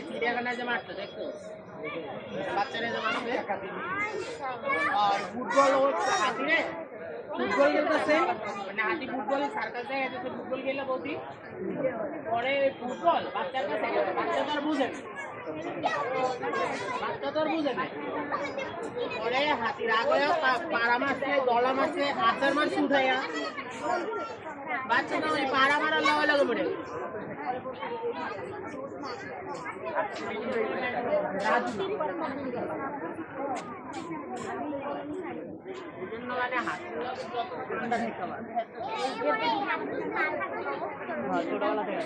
চিড়িয়াখানায় যে মারতো দেখতো বাচ্চারা যে মারছে আর ফুটবল হাতি রে ফুটবল খেলতেছে মানে হাতি ফুটবল সার্কাস জায়গায় ফুটবল খেলে বলছি পরে ফুটবল বাচ্চার কাছে বাচ্চা তো আর বুঝে না বাচ্চা তো আর বুঝে না পরে হাতির আগে পাড়া মারছে দলা মারছে আচার মারছে উঠাইয়া বাচ্চা তো ওই পাড়া মারার লাগা লাগে পড়ে মানে হাতি ঠান্ডা থেকে ছোটবেলা থেকে